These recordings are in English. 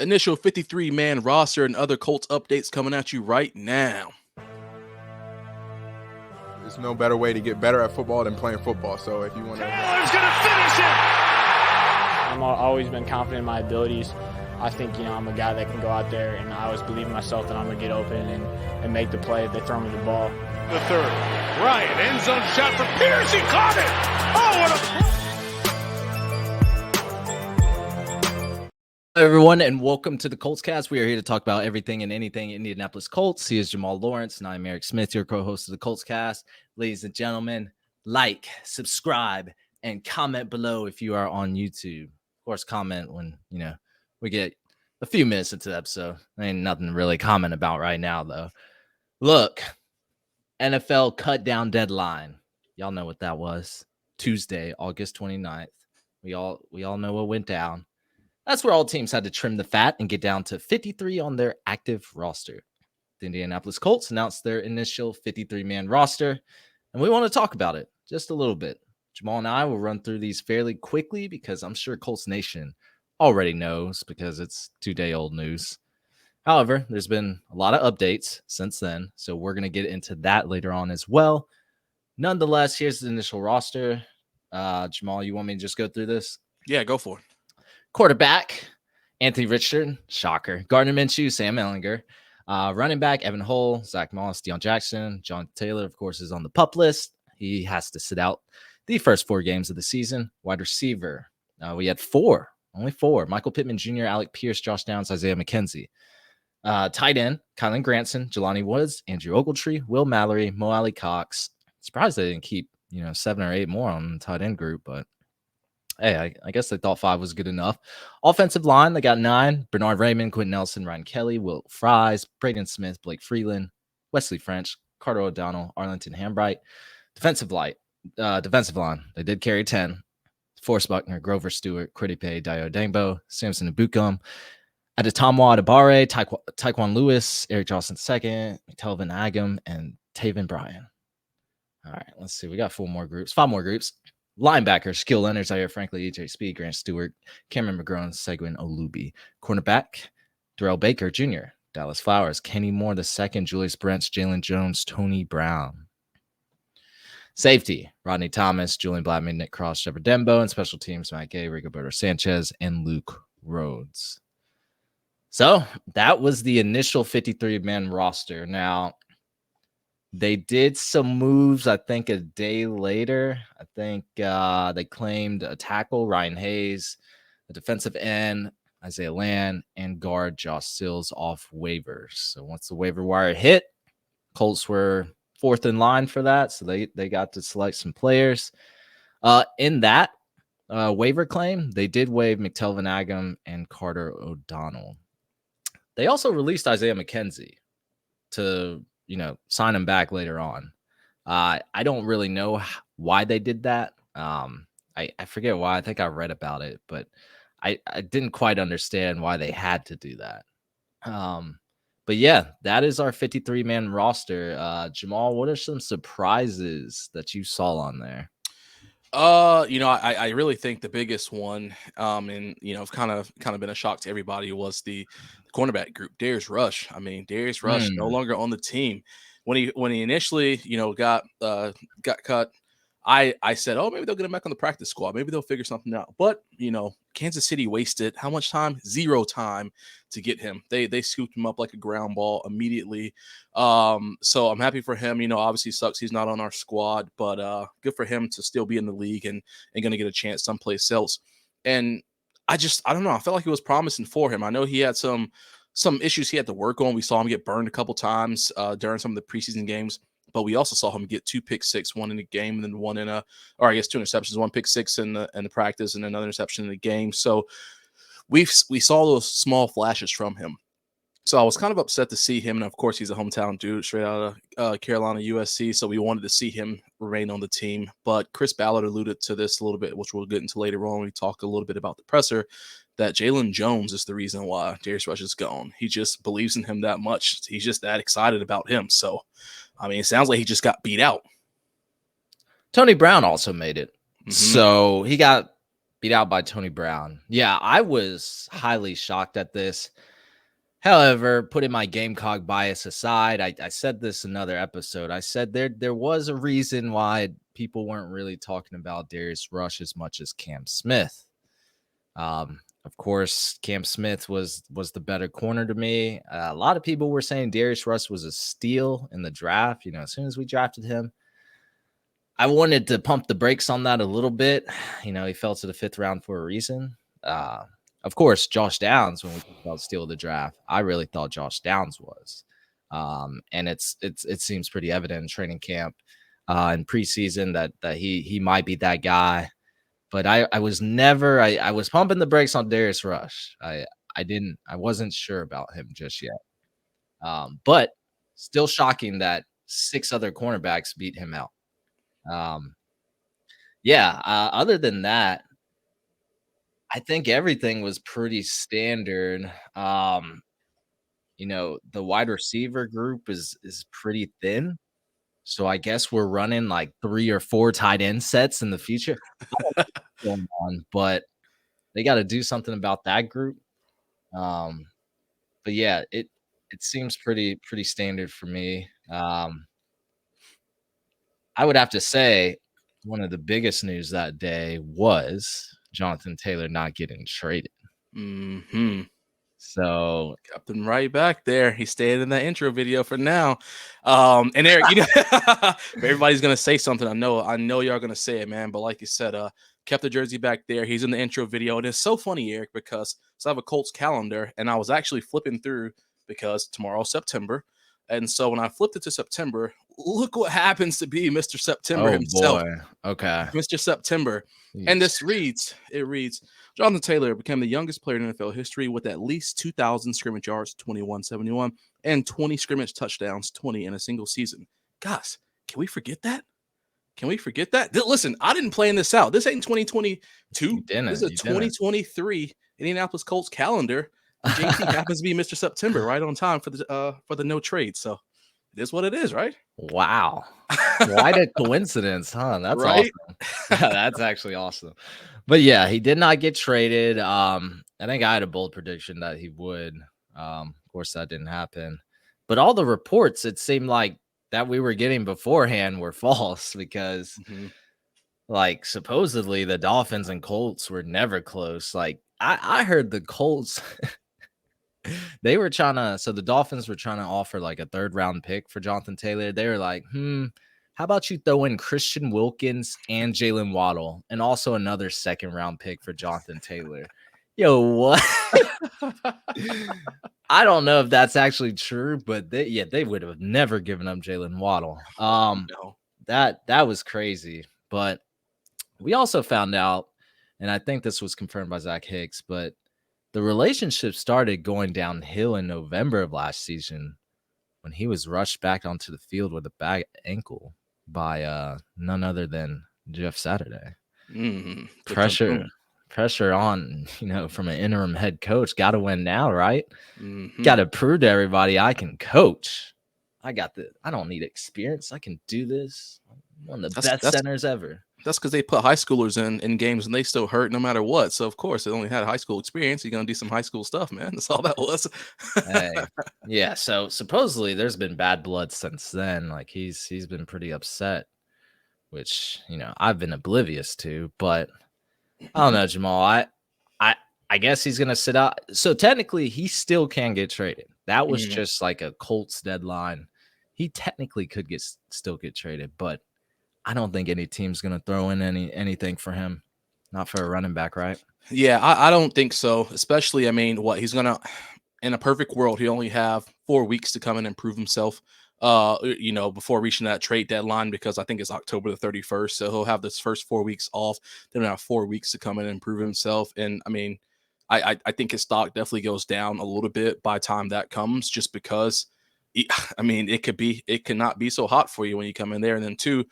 initial 53-man roster and other Colts updates coming at you right now. There's no better way to get better at football than playing football. So if you want to... Taylor's going to finish it! I've always been confident in my abilities. I think, I'm a guy that can go out there, and I always believe in myself that I'm going to get open and make the play if they throw me the ball. The third. Ryan, end zone shot for Pierce. He caught it! Oh, what a... Hello, everyone, and welcome to the Colts Cast. We are here to talk about everything and anything Indianapolis Colts. He is Jamal Lawrence, and I'm Eric Smith, your co-host of the Colts Cast. Ladies and gentlemen, like, subscribe, and comment below if you are on YouTube. Of course, comment when, we get a few minutes into the episode. There ain't nothing to really comment about right now, though. Look, NFL cut down deadline. Y'all know what that was. Tuesday, August 29th. We all know what went down. That's where all teams had to trim the fat and get down to 53 on their active roster. The Indianapolis Colts announced their initial 53-man roster, and we want to talk about it just a little bit. Jamal and I will run through these fairly quickly because I'm sure Colts Nation already knows because it's 2-day-old news. However, there's been a lot of updates since then, so we're going to get into that later on as well. Nonetheless, here's the initial roster. Jamal, you want me to just go through this? Yeah, go for it. Quarterback, Anthony Richardson, shocker. Gardner Minshew, Sam Ehlinger. Running back, Evan Hull, Zach Moss, Deion Jackson. John Taylor, of course, is on the PUP list. He has to sit out the first 4 games of the season. Wide receiver, we had only four. Michael Pittman Jr., Alec Pierce, Josh Downs, Isaiah McKenzie. Tight end, Kylan Granson, Jelani Woods, Andrew Ogletree, Will Mallory, Mo Alley Cox. Surprised they didn't keep, 7 or 8 more on the tight end group, but hey, I guess they thought 5 was good enough. Offensive line, they got 9. Bernard Raymond, Quentin Nelson, Ryan Kelly, Will Fries, Braden Smith, Blake Freeland, Wesley French, Carter O'Donnell, Arlington Hambright. Defensive line, they did carry 10. Forrest Buckner, Grover Stewart, Critipe, Dio Dangbo, Samson Ibukum, Adetomo Adebare, Taekwon Lewis, Eric Johnson II, Telvin Agam, and Taven Bryan. All right, let's see. We got 5 more groups. Linebacker, Shaquille Leonard, Zaire Franklin, EJ Speed, Grant Stewart, Cameron McGrone, Seguin Olubi. Cornerback, Darrell Baker Jr., Dallas Flowers, Kenny Moore II, Julius Brents, Jalen Jones, Tony Brown. Safety, Rodney Thomas, Julian Blattman, Nick Cross, Shepard Dembo, and special teams, Matt Gay, Rigoberto Sanchez, and Luke Rhodes. So that was the initial 53-man roster. Now, they did some moves, I think, a day later. I think they claimed a tackle, Ryan Hayes, a defensive end, Isaiah Land, and guard Josh Sills off waivers. So once the waiver wire hit, Colts were 4th in line for that, so they got to select some players. In that waiver claim, they did waive McTelvin Agam and Carter O'Donnell. They also released Isaiah McKenzie to sign him back later on. I don't really know why they did that. I forget why. I think I read about it, but I didn't quite understand why they had to do that. But yeah, that is our 53-man roster. Jamal, what are some surprises that you saw on there? I really think the biggest one, and it's kind of been a shock to everybody, was the cornerback group. Darius Rush. I mean, Darius Rush no longer on the team. When he initially, got cut, I said, oh, maybe they'll get him back on the practice squad. Maybe they'll figure something out. But Kansas City wasted how much time? 0 time to get him. They scooped him up like a ground ball immediately. So I'm happy for him. Obviously sucks he's not on our squad, but good for him to still be in the league and going to get a chance someplace else. And I don't know. I felt like it was promising for him. I know he had some issues he had to work on. We saw him get burned a couple times during some of the preseason games. But we also saw him get 2 pick six, one in the game, and then 2 interceptions, 1 pick six in the practice, and another interception in the game. So we saw those small flashes from him. So I was kind of upset to see him, and of course he's a hometown dude, straight out of Carolina, USC. So we wanted to see him remain on the team. But Chris Ballard alluded to this a little bit, which we'll get into later on. We talk a little bit about the presser, that Jalen Jones is the reason why Darius Rush is gone. He just believes in him that much. He's just that excited about him. So. I mean, it sounds like he just got beat out. Tony Brown also made it. So he got beat out by Tony Brown. Yeah, I was highly shocked at this. However, putting my Gamecock bias aside, I said this in another episode. I said there was a reason why people weren't really talking about Darius Rush as much as Cam Smith. Of course, Cam Smith was the better corner to me. A lot of people were saying Darius Rush was a steal in the draft. As soon as we drafted him, I wanted to pump the brakes on that a little bit. He fell to the 5th round for a reason. Of course, Josh Downs, when we talk about steal of the draft, I really thought Josh Downs was. And it seems pretty evident in training camp in preseason that he might be that guy. But I was pumping the brakes on Darius Rush. I wasn't sure about him just yet. But still shocking that 6 other cornerbacks beat him out. Other than that, I think everything was pretty standard. The wide receiver group is pretty thin. So I guess we're running like 3 or 4 tight end sets in the future. I don't know what's going on, but they got to do something about that group. But yeah, it seems pretty standard for me. I would have to say one of the biggest news that day was Jonathan Taylor not getting traded. Mm-hmm. So kept him right back there. He stayed in that intro video for now. And Eric, everybody's gonna say something. I know y'all gonna say it, man. But like you said, kept the jersey back there. He's in the intro video. And it's so funny, Eric, because I have a Colts calendar, and I was actually flipping through because tomorrow's September. And so when I flipped it to September, look what happens to be Mr. September himself. Boy. Okay. Mr. September. And it reads, Jonathan Taylor became the youngest player in NFL history with at least 2,000 scrimmage yards, 2171, and 20 scrimmage touchdowns, 20 in a single season. Guys, can we forget that? Listen, I didn't plan this out. This ain't 2022. This is a 2023 Indianapolis Colts calendar. JT happens to be Mr. September, right on time for the no trade. So it is what it is, right? Wow. What a coincidence, huh? That's right? Awesome. That's actually awesome. But yeah, he did not get traded. I think I had a bold prediction that he would. Of course, that didn't happen. But all the reports, it seemed like that we were getting beforehand were false because like supposedly the Dolphins and Colts were never close. Like I heard the Colts they were the Dolphins were trying to offer like a 3rd round pick for Jonathan Taylor. They were like, how about you throw in Christian Wilkins and Jalen Waddle and also another 2nd round pick for Jonathan Taylor? Yo, what? I don't know if that's actually true, but they would have never given up Jalen Waddle. No. That was crazy. But we also found out, and I think this was confirmed by Zach Hicks, but the relationship started going downhill in November of last season when he was rushed back onto the field with a bad ankle by none other than Jeff Saturday. Pressure on, from an interim head coach. Got to win now, right? Got to prove to everybody I can coach. I don't need experience. I can do this. I'm one of the best centers ever. That's because they put high schoolers in games and they still hurt no matter what. So, of course, they only had high school experience. You're going to do some high school stuff, man. That's all that was. Yeah, so supposedly there's been bad blood since then. Like he's been pretty upset, which, I've been oblivious to. But I don't know, Jamal. I guess he's going to sit out. So technically, he still can get traded. That was just like a Colts deadline. He technically could still get traded, but I don't think any team's going to throw in anything for him. Not for a running back, right? Yeah, I don't think so. Especially, he's going to, in a perfect world, he only have 4 weeks to come in and prove himself, before reaching that trade deadline, because I think it's October the 31st. So he'll have this first 4 weeks off. Then he'll have 4 weeks to come in and prove himself. And I think his stock definitely goes down a little bit by the time that comes, just because, it cannot be so hot for you when you come in there. And then 2,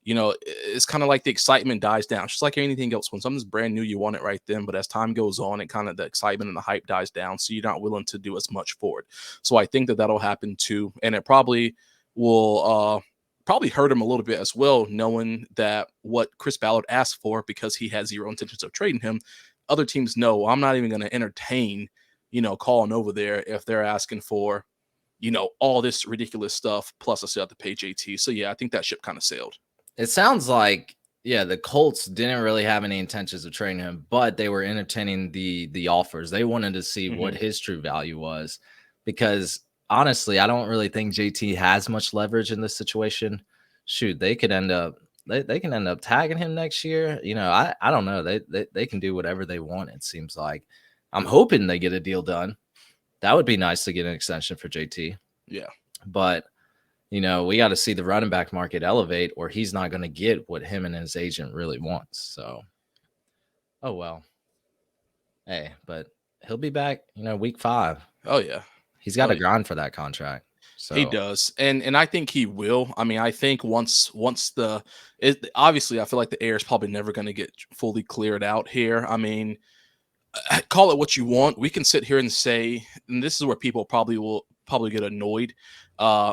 it's kind of like the excitement dies down, just like anything else. When something's brand new, you want it right then. But as time goes on, it kind of the excitement and the hype dies down. So you're not willing to do as much for it. So I think that'll happen too. And it probably will probably hurt him a little bit as well, knowing that what Chris Ballard asked for, because he had zero intentions of trading him. Other teams know, I'm not even going to entertain, calling over there if they're asking for, all this ridiculous stuff. Plus, I still have to pay JT. So yeah, I think that ship kind of sailed. It sounds like, the Colts didn't really have any intentions of trading him, but they were entertaining the offers. They wanted to see what his true value was, because honestly, I don't really think JT has much leverage in this situation. Shoot, they could end up they can end up tagging him next year. I don't know. They can do whatever they want, it seems like. I'm hoping they get a deal done. That would be nice to get an extension for JT. Yeah. But we got to see the running back market elevate, or he's not going to get what him and his agent really wants. So, oh well. Hey, but he'll be back, week 5. Oh yeah. He's got to grind for that contract. So he does. And I think he will. I mean, I think once obviously I feel like the air is probably never going to get fully cleared out here. I mean, call it what you want. We can sit here and say, and this is where people will get annoyed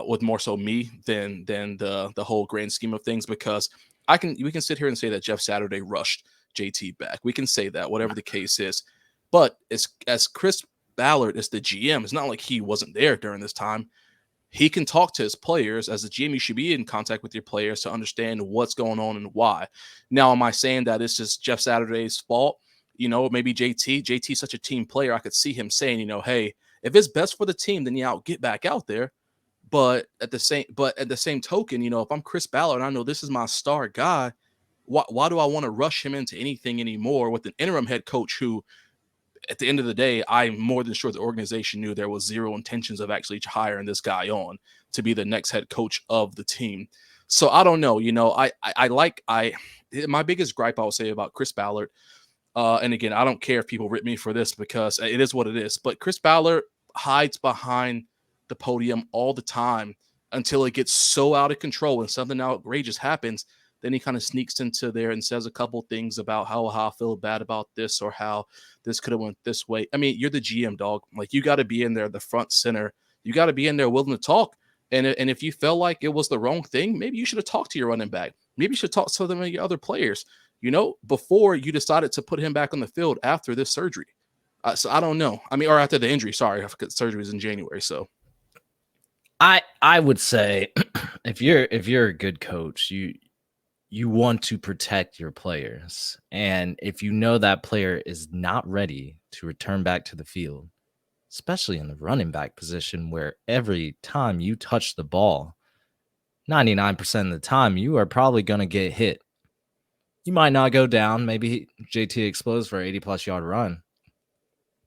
with more so me than the whole grand scheme of things, because we can sit here and say that Jeff Saturday rushed JT back. We can say that, whatever the case is. But as Chris Ballard is the GM, it's not like he wasn't there during this time. He can talk to his players. As a GM, you should be in contact with your players to understand what's going on and why. Now, am I saying that it's just Jeff Saturday's fault? Maybe JT's such a team player. I could see him saying, hey, if it's best for the team, then I'll get back out there. But at the same token, if I'm Chris Ballard and I know this is my star guy, why do I want to rush him into anything anymore with an interim head coach who, at the end of the day, I'm more than sure the organization knew there was zero intentions of actually hiring this guy on to be the next head coach of the team. So I don't know. My biggest gripe I would say about Chris Ballard, and again, I don't care if people rip me for this because it is what it is, but Chris Ballard hides behind the podium all the time until it gets so out of control and something outrageous happens. Then he kind of sneaks into there and says a couple things about how I feel bad about this or how this could have went this way. I mean, you're the GM, dog. Like, you got to be in there, the front center. You got to be in there willing to talk. And if you felt like it was the wrong thing, maybe you should have talked to your running back. Maybe you should talk to some of your other players, before you decided to put him back on the field after this surgery. So I don't know. I mean, or after the injury. Sorry, surgery was in January. So I would say if you're a good coach, you want to protect your players. And if you know that player is not ready to return back to the field, especially in the running back position, where every time you touch the ball, 99% of the time, you are probably going to get hit. You might not go down. Maybe JT explodes for an 80-plus yard run.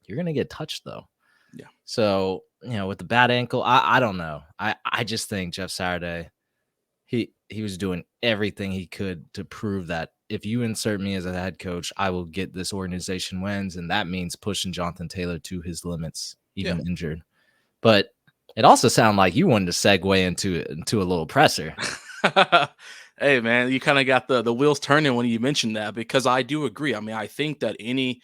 You're going to get touched, though. Yeah. So, with the bad ankle, I don't know. I just think Jeff Saturday, he was doing everything he could to prove that if you insert me as a head coach, I will get this organization wins. And that means pushing Jonathan Taylor to his limits, even injured. But it also sounded like you wanted to segue into a little presser. Hey, man, you kind of got the wheels turning when you mentioned that, because I do agree. I mean, I think that any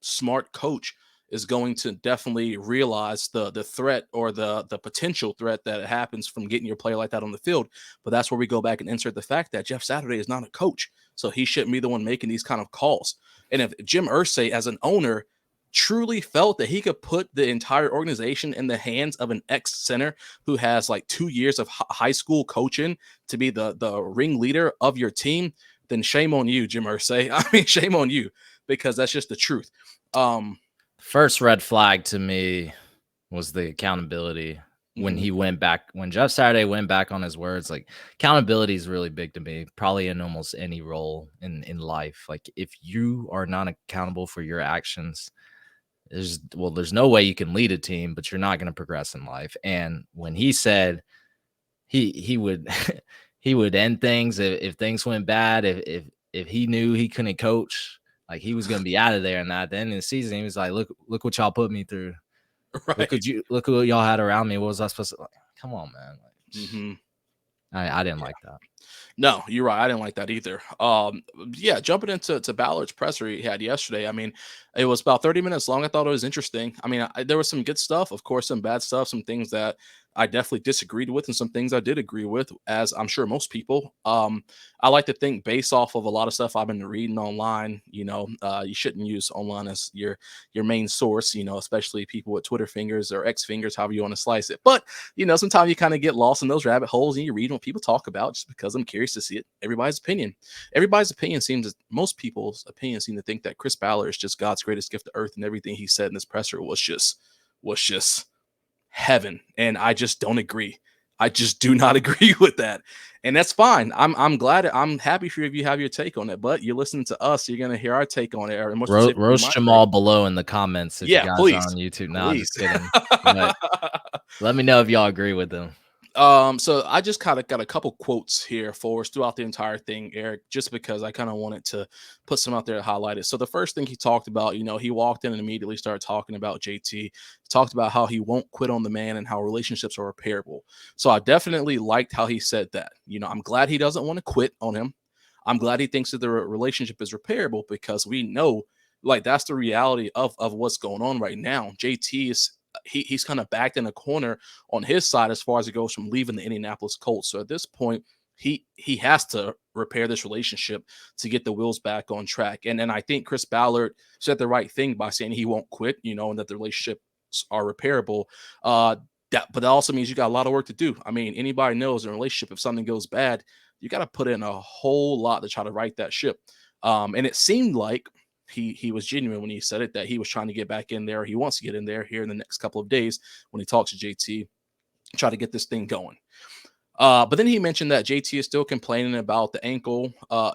smart coach is going to definitely realize the threat or the potential threat that happens from getting your player like that on the field. But that's where we go back and insert the fact that Jeff Saturday is not a coach, so he shouldn't be the one making these kind of calls. And if Jim Irsay, as an owner, truly felt that he could put the entire organization in the hands of an ex-center who has like 2 years of high school coaching to be the ringleader of your team, then shame on you, Jim Irsay. I mean, shame on you, because that's just the truth. First red flag to me was the accountability. When he went back, when Jeff Saturday went back on his words, like, accountability is really big to me, probably in almost any role in life. Like, if you are not accountable for your actions, there's no way you can lead a team, but you're not going to progress in life. And when he said he would he would end things if things went bad, if he knew he couldn't coach, like, he was going to be out of there. And at the end of the season, he was like, look what y'all put me through. Right. Look what y'all had around me. What was I supposed to, like, come on, man. I didn't like that. No, you're right. I didn't like that either. Jumping into Ballard's presser he had yesterday. I mean, it was about 30 minutes long. I thought it was interesting. I mean, there was some good stuff, of course, some bad stuff, some things that I definitely disagreed with, and some things I did agree with, as I'm sure most people. I like to think based off of a lot of stuff I've been reading online. You shouldn't use online as your main source. Especially people with Twitter fingers or X fingers, however you want to slice it. But sometimes you kind of get lost in those rabbit holes, and you read what people talk about just because I'm curious to see it. Everybody's opinion seems, most people's opinions seem to think that Chris Ballard is just God's greatest gift to earth, and everything he said in this presser was just heaven. And I just don't agree. I just do not agree with that. And that's fine. I'm happy for you if you have your take on it, but you're listening to us, so you're gonna hear our take on it. Or more specifically, Roast Jamal below in the comments if you guys please, are on YouTube. No, I'm please. just kidding. But let me know if y'all agree with them. So I just kind of got a couple quotes here for us throughout the entire thing, Eric, just because I kind of wanted to put some out there to highlight it. So the first thing he talked about, he walked in and immediately started talking about JT. He talked about how he won't quit on the man and how relationships are repairable. So I definitely liked how he said that. I'm glad he doesn't want to quit on him. I'm glad he thinks that the relationship is repairable, because we know, like, that's the reality of what's going on right now. JT is he's kind of backed in a corner on his side as far as it goes from leaving the Indianapolis Colts. So at this point, he has to repair this relationship to get the wheels back on track. And I think Chris Ballard said the right thing by saying he won't quit, and that the relationships are repairable. But that also means you got a lot of work to do. I mean, anybody knows in a relationship, if something goes bad, you got to put in a whole lot to try to right that ship. And it seemed like he was genuine when he said it, that he was trying to get back in there. He wants to get in there here in the next couple of days when he talks to JT, try to get this thing going. But then he mentioned that JT is still complaining about the ankle,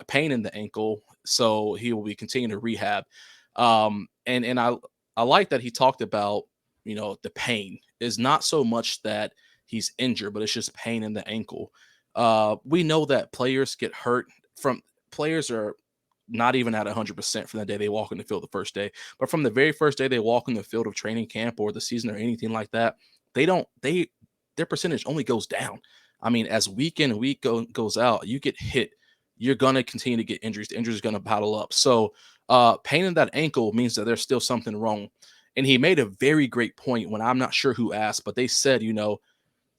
pain in the ankle, so he will be continuing to rehab. And I like that he talked about, the pain is not so much that he's injured, but it's just pain in the ankle. We know that players get hurt players are not even at 100% from the day they walk in the field the first day, but from the very first day they walk in the field of training camp or the season or anything like that, their percentage only goes down. I mean, as week in and week goes out, you get hit, you're going to continue to get injuries. The injuries are going to pile up. So pain in that ankle means that there's still something wrong. And he made a very great point when, I'm not sure who asked, but they said,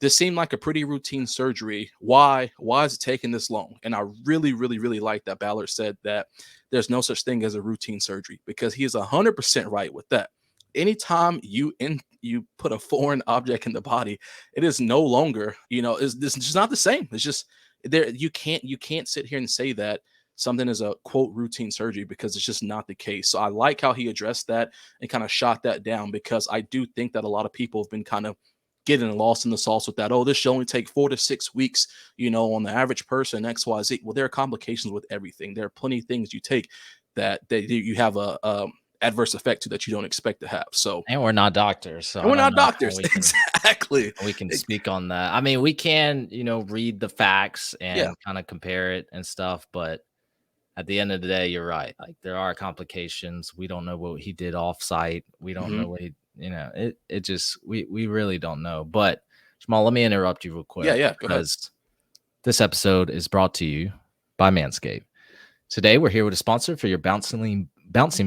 this seemed like a pretty routine surgery. Why is it taking this long? And I really, really, really like that Ballard said that there's no such thing as a routine surgery, because he is 100% right with that. Anytime you put a foreign object in the body, it is no longer, it's just not the same. It's just there. You can't sit here and say that something is a quote routine surgery, because it's just not the case. So I like how he addressed that and kind of shot that down, because I do think that a lot of people have been kind of getting lost in the sauce with that. Oh, this should only take 4 to 6 weeks, on the average person, XYZ. Well, there are complications with everything. There are plenty of things you take that you have a adverse effect to that you don't expect to have. So, and we're not doctors. So we're not doctors. Exactly. We can speak on that. I mean, we can, read the facts and kind of compare it and stuff, but at the end of the day, you're right. Like, there are complications. We don't know what he did off site. We don't know what he, it just, we really don't know. But Jamal, let me interrupt you real quick. Yeah. Because this episode is brought to you by Manscaped. Today, we're here with a sponsor for your bouncing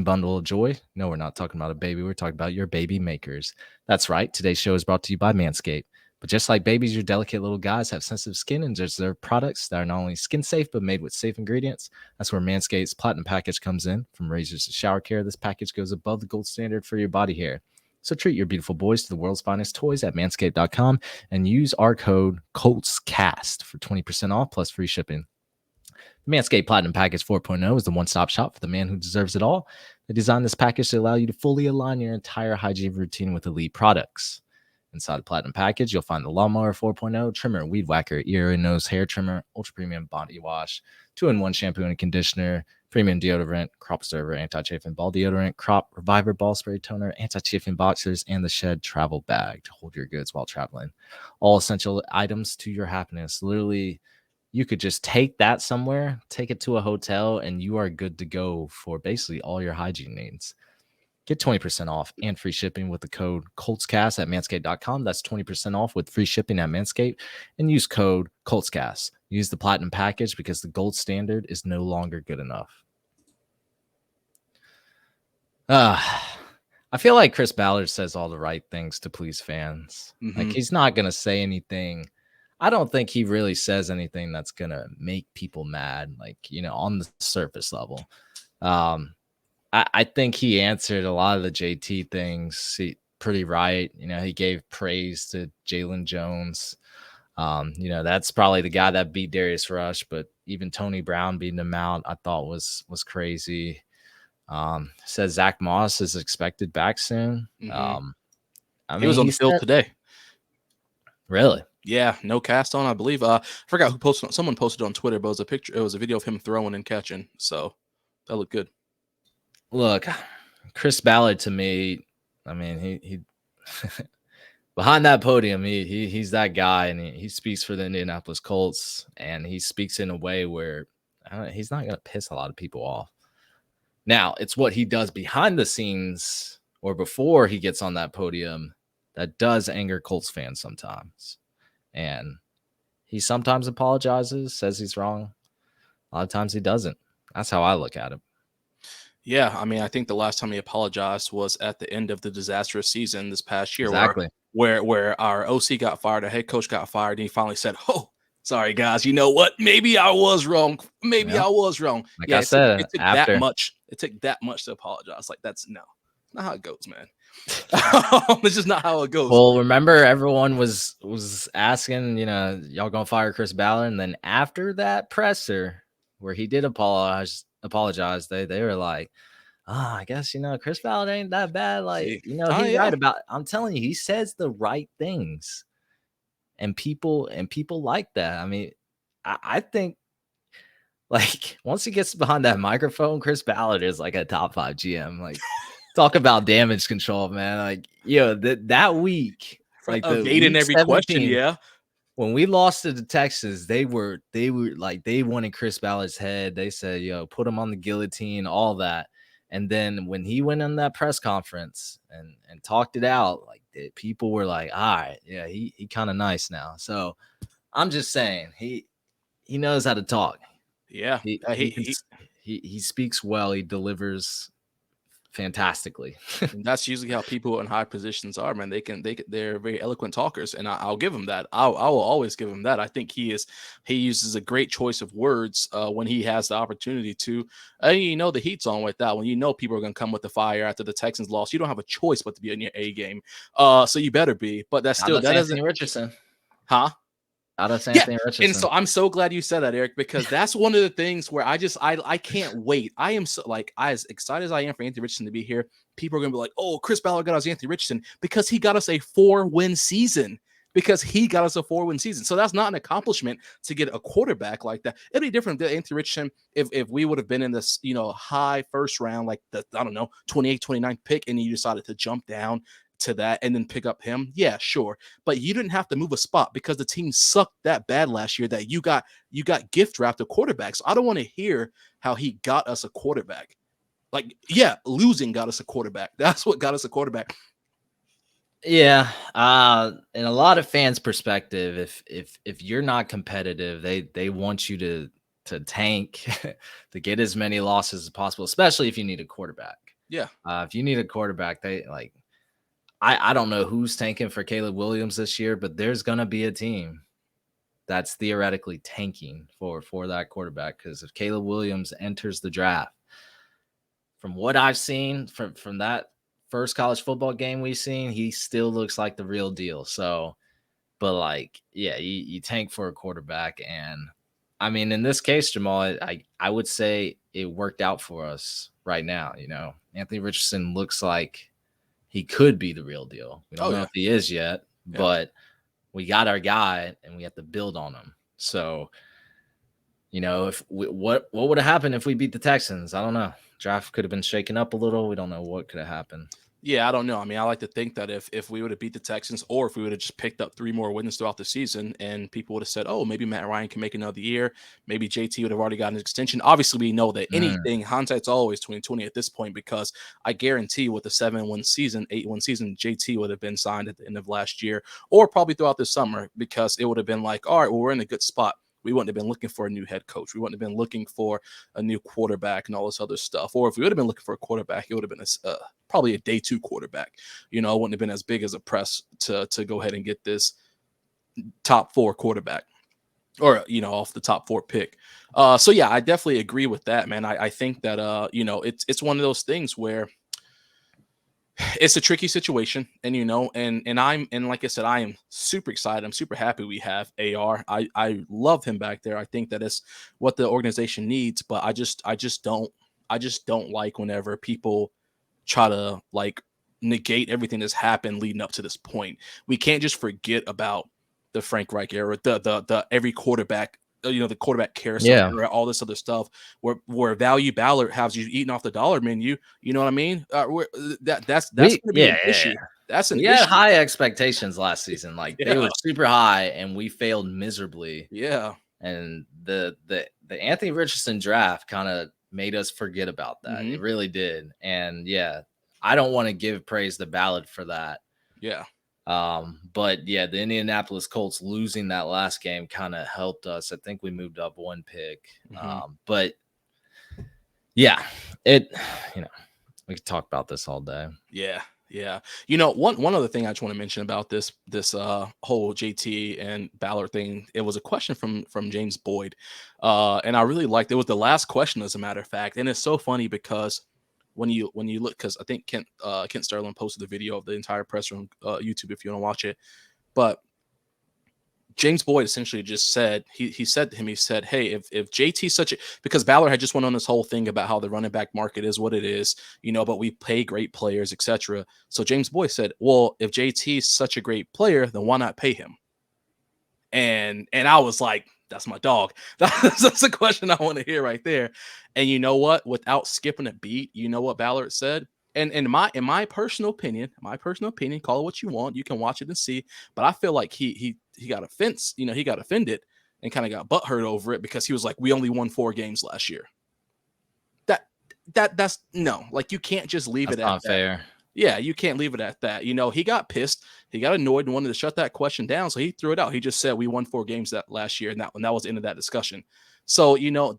bundle of joy. No, we're not talking about a baby. We're talking about your baby makers. That's right. Today's show is brought to you by Manscaped. But just like babies, your delicate little guys have sensitive skin and deserve products that are not only skin safe, but made with safe ingredients. That's where Manscaped's Platinum Package comes in. From razors to shower care, this package goes above the gold standard for your body hair. So treat your beautiful boys to the world's finest toys at manscaped.com and use our code COLTSCAST for 20% off plus free shipping. The Manscaped Platinum Package 4.0 is the one-stop shop for the man who deserves it all. They designed this package to allow you to fully align your entire hygiene routine with elite products. Inside the Platinum Package, you'll find the Lawnmower 4.0, Trimmer, Weed Whacker, Ear and Nose Hair Trimmer, Ultra Premium Body Wash, 2-in-1 Shampoo and Conditioner, Premium Deodorant, Crop Preserver, Anti-Chafing Ball Deodorant, Crop Reviver Ball Spray Toner, Anti-Chafing Boxers, and the Shed Travel Bag to hold your goods while traveling. All essential items to your happiness. Literally, you could just take that somewhere, take it to a hotel, and you are good to go for basically all your hygiene needs. Get 20% off and free shipping with the code COLTSCAST at manscaped.com. That's 20% off with free shipping at Manscaped, and use code COLTSCAST. Use the Platinum Package because the gold standard is no longer good enough. I feel like Chris Ballard says all the right things to please fans. Like, Mhm. he's not gonna say anything. I don't think he really says anything that's gonna make people mad, like, on the surface level. Um, I think he answered a lot of the JT things pretty right. He gave praise to Jalen Jones. That's probably the guy that beat Darius Rush, but even Tony Brown beating him out, I thought was crazy. Says Zach Moss is expected back soon. Mhm. I He was mean, on he the field said, today. really? Yeah, no cast on, I believe. I forgot who posted. Someone posted on Twitter, but it was a picture. It was a video of him throwing and catching. So that looked good. Look, Chris Ballard to me, I mean, he behind that podium, he's that guy, and he speaks for the Indianapolis Colts, and he speaks in a way where he's not going to piss a lot of people off. Now, it's what he does behind the scenes or before he gets on that podium that does anger Colts fans sometimes. And he sometimes apologizes, says he's wrong. A lot of times he doesn't. That's how I look at him. Yeah, I mean, I think the last time he apologized was at the end of the disastrous season this past year, Exactly. where our OC got fired, our head coach got fired, and he finally said, "Oh, sorry guys, you know what? Maybe I was wrong. Maybe Yeah. I was wrong." Like Yeah, I said, it took that after. much. It took that much to apologize. Like that's not how it goes, man. It's just not how it goes. Well, remember everyone was asking, y'all gonna fire Chris Ballard, and then after that presser where he did apologize, they were like, I guess Chris Ballard ain't that bad. Like, See, oh he's yeah, right about. I'm telling you, he says the right things, and people like that. I mean, I think like once he gets behind that microphone, Chris Ballard is like a top 5 GM. Like, talk about damage control, man. Like, that week, like the evading week every question. 17, Yeah, when we lost to the Texans, they were like, they wanted Chris Ballard's head. They said, put him on the guillotine, all that. And then when he went on that press conference and talked it out, like people were like, all right, yeah, he kind of nice now. So I'm just saying he knows how to talk. yeah. He speaks well. He delivers fantastically. And that's usually how people in high positions are, man. They're very eloquent talkers, and I'll give him that. I will always give him that. I think he uses a great choice of words when he has the opportunity to. The heat's on with that. When people are going to come with the fire after the Texans lost, you don't have a choice but to be in your A game. So you better be. But that's still that doesn't. Richardson. Huh? Anthony Richardson. And so I'm so glad you said that, Eric, because that's one of the things where I can't wait. I am so as excited as I am for Anthony Richardson to be here. People are gonna be like, "Oh, Chris Ballard got us Anthony Richardson because he got us a 4-win season." So that's not an accomplishment to get a quarterback like that. It'd be different than Anthony Richardson if we would have been in this, high first round, like the 28, 29 pick, and you decided to jump down to that and then pick up him. Yeah, sure. But you didn't have to move a spot because the team sucked that bad last year that you got gift drafted quarterbacks. So I don't want to hear how he got us a quarterback. Like, yeah, losing got us a quarterback. That's what got us a quarterback. Yeah. In a lot of fans' perspective, if you're not competitive, they want you to tank to get as many losses as possible, especially if you need a quarterback. Yeah. If you need a quarterback, they like I don't know who's tanking for Caleb Williams this year, but there's gonna be a team that's theoretically tanking for that quarterback, because if Caleb Williams enters the draft, from what I've seen from that first college football game we've seen, he still looks like the real deal. So, but like, yeah, you tank for a quarterback, and I mean, in this case, Jamal, I would say it worked out for us right now. Anthony Richardson looks like he could be the real deal. We don't know if he is yet, but we got our guy and we have to build on him. So, if what would have happened if we beat the Texans? I don't know. Draft could have been shaken up a little. We don't know what could have happened. Yeah, I don't know. I mean, I like to think that if we would have beat the Texans, or if we would have just picked up 3 more wins throughout the season, and people would have said, "Oh, maybe Matt Ryan can make another year. Maybe JT would have already gotten an extension." Obviously, we know that anything hindsight's always 2020 at this point, because I guarantee with a 7-win season, 8-win season, JT would have been signed at the end of last year, or probably throughout this summer, because it would have been like, "All right, well, we're in a good spot. we wouldn't have been looking for a new head coach. We wouldn't have been looking for a new quarterback and all this other stuff. Or if we would have been looking for a quarterback, it would have been probably a day 2 quarterback. You know, it wouldn't have been as big as a press to go ahead and get this top 4 quarterback, or, you know, off the top 4 pick. So yeah, I definitely agree with that, man. I think that, you know, it's one of those things where it's a tricky situation, and, you know, and like I said, I am super excited. I'm super happy we have AR. I love him back there. I think that is what the organization needs, but I just don't like whenever people try to like negate everything that's happened leading up to this point. We can't just forget about the Frank Reich era, the every quarterback, you know, the quarterback carousel, era, all this other stuff, where Value Ballard has you eating off the dollar menu. You know what I mean? That's going to be an issue. That's an issue. We had high expectations last season. Like they were super high, and we failed miserably. Yeah. And the Anthony Richardson draft kind of made us forget about that. Mm-hmm. It really did. And yeah, I don't want to give praise to Ballard for that. Yeah. But yeah, the Indianapolis Colts losing that last game kind of helped us. I think we moved up 1 pick. Mm-hmm. But yeah, you know, we could talk about this all day. Yeah. Yeah. You know, one other thing I just want to mention about this whole JT and Ballard thing, it was a question from James Boyd. And I really liked it. It was the last question, as a matter of fact. And it's so funny because when you look, because I think Kent Sterling posted the video of the entire press room, YouTube, if you want to watch it. But James Boyd essentially just said, he said to him, he said, hey, if JT's such a, because Ballard had just went on this whole thing about how the running back market is what it is, you know, but we pay great players, etc. So James Boyd said, well, if JT's such a great player, then why not pay him? And I was like, that's my dog. That's a question I want to hear right there. And you know what? Without skipping a beat, you know what Ballard said? And in my personal opinion, call it what you want. You can watch it and see. But I feel like he got offense. You know, he got offended and kind of got butthurt over it because he was like, we only won 4 games last year. That's no, like you can't just leave it at that. Not fair. Yeah, you can't leave it at that. You know, he got pissed. He got annoyed and wanted to shut that question down. So he threw it out. He just said we won 4 games that last year, and that was the end of that discussion. So, you know,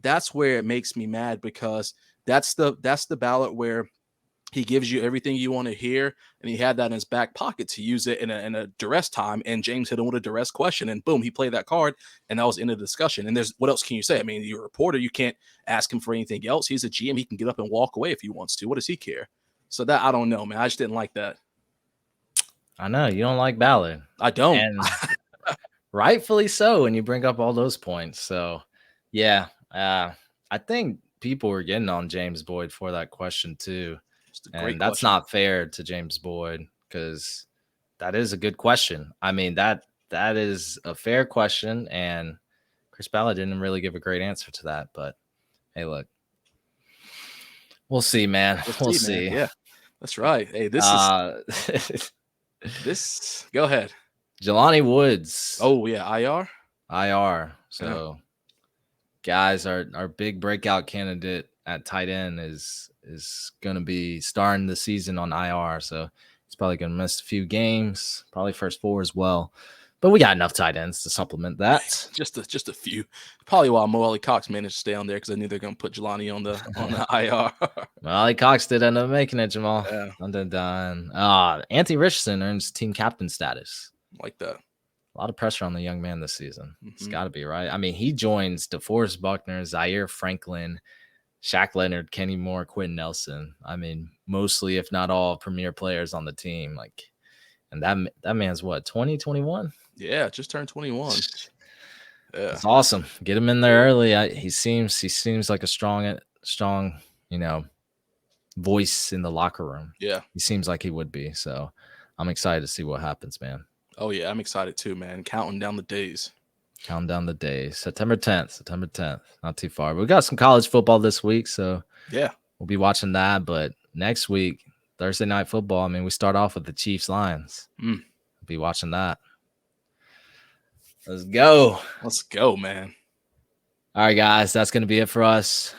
that's where it makes me mad, because that's the Ballot where he gives you everything you want to hear, and he had that in his back pocket to use it in a duress time. And James hit him with a duress question, and boom, he played that card, and that was the end of the discussion. And what else can you say? I mean, you're a reporter. You can't ask him for anything else. He's a GM. He can get up and walk away if he wants to. What does he care? So that, I don't know, man. I just didn't like that. I know you don't like Ballard. I don't. And rightfully so when you bring up all those points. So yeah, I think people were getting on James Boyd for that question too. And that's not fair to James Boyd, because that is a good question. I mean, that is a fair question, and Chris Ballard didn't really give a great answer to that. But hey, look, we'll see, man. We'll see. Man. Yeah, that's right. Hey, this is this. Go ahead, Jelani Woods. Oh yeah, IR. So, guys, our big breakout candidate at tight end is going to be starting the season on IR. So he's probably going to miss a few games, probably first 4 as well. But we got enough tight ends to supplement that. Just a few. Probably while Mo Ali Cox managed to stay on there, because I knew they're going to put Jelani on the IR. Well, Ali Cox did end up making it, Jamal. Yeah. Done. Anthony Richardson earns team captain status. Like that. A lot of pressure on the young man this season. Mm-hmm. It's got to be, right? I mean, he joins DeForest Buckner, Zaire Franklin, Shaq Leonard, Kenny Moore, Quentin Nelson. I mean, mostly, if not all, premier players on the team. Like, and that man's what, 20, 21? Yeah, just turned 21. Yeah. It's awesome. Get him in there early. He seems like a strong, you know, voice in the locker room. Yeah. He seems like he would be. So I'm excited to see what happens, man. Oh yeah, I'm excited too, man. Counting down the days. September 10th. Not too far. We got some college football this week, so yeah, we'll be watching that. But next week, Thursday night football, I mean, we start off with the Chiefs Lions. We'll be watching that. Let's go, man. All right, guys, that's going to be it for us.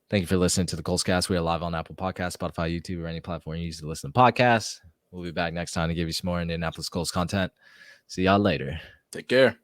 Thank you for listening to the Colts Cast. We are live on Apple Podcasts, Spotify, YouTube, or any platform you use to listen to podcasts. We'll be back next time to give you some more Indianapolis Colts content. See y'all later. Take care.